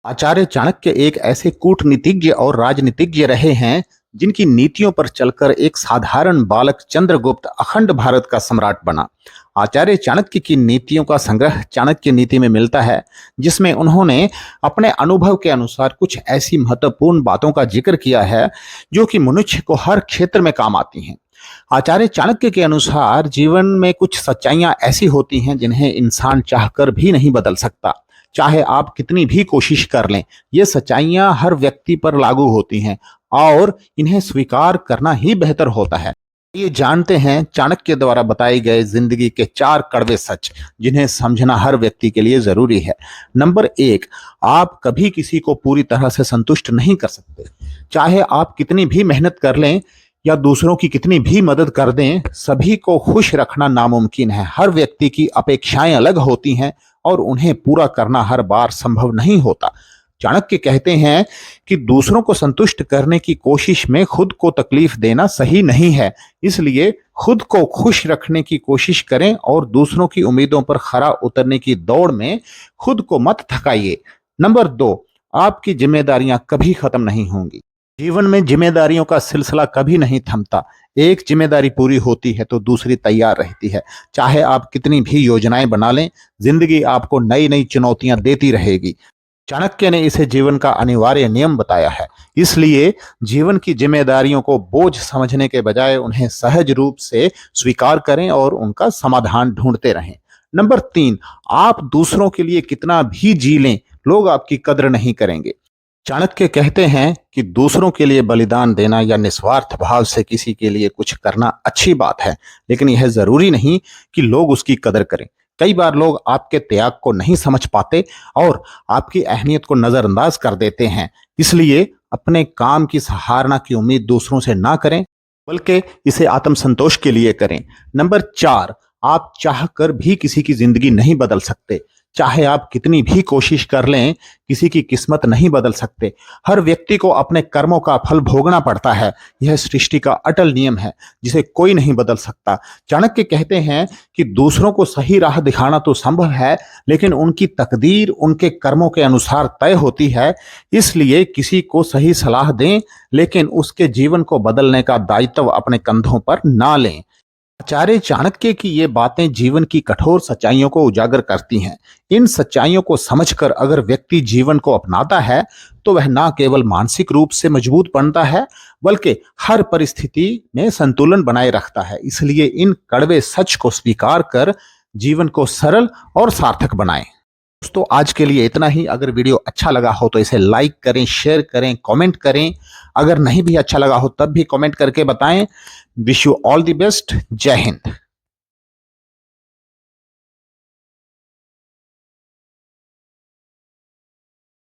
आचार्य चाणक्य एक ऐसे कूटनीतिज्ञ और राजनीतिज्ञ रहे हैं जिनकी नीतियों पर चलकर एक साधारण बालक चंद्रगुप्त अखंड भारत का सम्राट बना। आचार्य चाणक्य की नीतियों का संग्रह चाणक्य नीति में मिलता है, जिसमें उन्होंने अपने अनुभव के अनुसार कुछ ऐसी महत्वपूर्ण बातों का जिक्र किया है जो कि मनुष्य को हर क्षेत्र में काम आती हैं। आचार्य चाणक्य के अनुसार जीवन में कुछ सच्चाइयां ऐसी होती हैं जिन्हें इंसान चाहकर भी नहीं बदल सकता, चाहे आप कितनी भी कोशिश कर लें। ये सच्चाइयां हर व्यक्ति पर लागू होती हैं और इन्हें स्वीकार करना ही बेहतर होता है। ये जानते हैं चाणक्य द्वारा बताए गए जिंदगी के 4 कड़वे सच, जिन्हें समझना हर व्यक्ति के लिए जरूरी है। नंबर 1, आप कभी किसी को पूरी तरह से संतुष्ट नहीं कर सकते। चाहे आप कितनी भी मेहनत कर लें या दूसरों की कितनी भी मदद कर दें, सभी को खुश रखना नामुमकिन है। हर व्यक्ति की अपेक्षाएं अलग होती हैं और उन्हें पूरा करना हर बार संभव नहीं होता। चाणक्य कहते हैं कि दूसरों को संतुष्ट करने की कोशिश में खुद को तकलीफ देना सही नहीं है, इसलिए खुद को खुश रखने की कोशिश करें और दूसरों की उम्मीदों पर खरा उतरने की दौड़ में खुद को मत थकाइए। नंबर 2, आपकी जिम्मेदारियां कभी खत्म नहीं होंगी। जीवन में जिम्मेदारियों का सिलसिला कभी नहीं थमता। एक जिम्मेदारी पूरी होती है तो दूसरी तैयार रहती है। चाहे आप कितनी भी योजनाएं बना लें, जिंदगी आपको नई नई चुनौतियां देती रहेगी। चाणक्य ने इसे जीवन का अनिवार्य नियम बताया है। इसलिए जीवन की जिम्मेदारियों को बोझ समझने के बजाय उन्हें सहज रूप से स्वीकार करें और उनका समाधान ढूंढते रहें। नंबर 3, आप दूसरों के लिए कितना भी जी लें, लोग आपकी कद्र नहीं करेंगे। चाणक्य कहते हैं कि दूसरों के लिए बलिदान देना या निस्वार्थ भाव से किसी के लिए कुछ करना अच्छी बात है, लेकिन यह जरूरी नहीं कि लोग उसकी कदर करें। कई बार लोग आपके त्याग को नहीं समझ पाते और आपकी अहमियत को नजरअंदाज कर देते हैं। इसलिए अपने काम की सराहना की उम्मीद दूसरों से ना करें, बल्कि इसे आत्मसंतोष के लिए करें। नंबर 4, आप चाहकर भी किसी की जिंदगी नहीं बदल सकते। चाहे आप कितनी भी कोशिश कर लें, किसी की किस्मत नहीं बदल सकते। हर व्यक्ति को अपने कर्मों का फल भोगना पड़ता है। यह सृष्टि का अटल नियम है, जिसे कोई नहीं बदल सकता। चाणक्य कहते हैं कि दूसरों को सही राह दिखाना तो संभव है, लेकिन उनकी तकदीर उनके कर्मों के अनुसार तय होती है। इसलिए किसी को सही सलाह दें, लेकिन उसके जीवन को बदलने का दायित्व अपने कंधों पर ना लें। आचार्य चाणक्य की ये बातें जीवन की कठोर सच्चाइयों को उजागर करती हैं। इन सच्चाइयों को समझकर अगर व्यक्ति जीवन को अपनाता है तो वह ना केवल मानसिक रूप से मजबूत बनता है, बल्कि हर परिस्थिति में संतुलन बनाए रखता है। इसलिए इन कड़वे सच को स्वीकार कर जीवन को सरल और सार्थक बनाएं। दोस्तों, आज के लिए इतना ही। अगर वीडियो अच्छा लगा हो तो इसे लाइक करें, शेयर करें, कमेंट करें। अगर नहीं भी अच्छा लगा हो तब भी कमेंट करके बताएं। Wish you all the best. जय हिंद।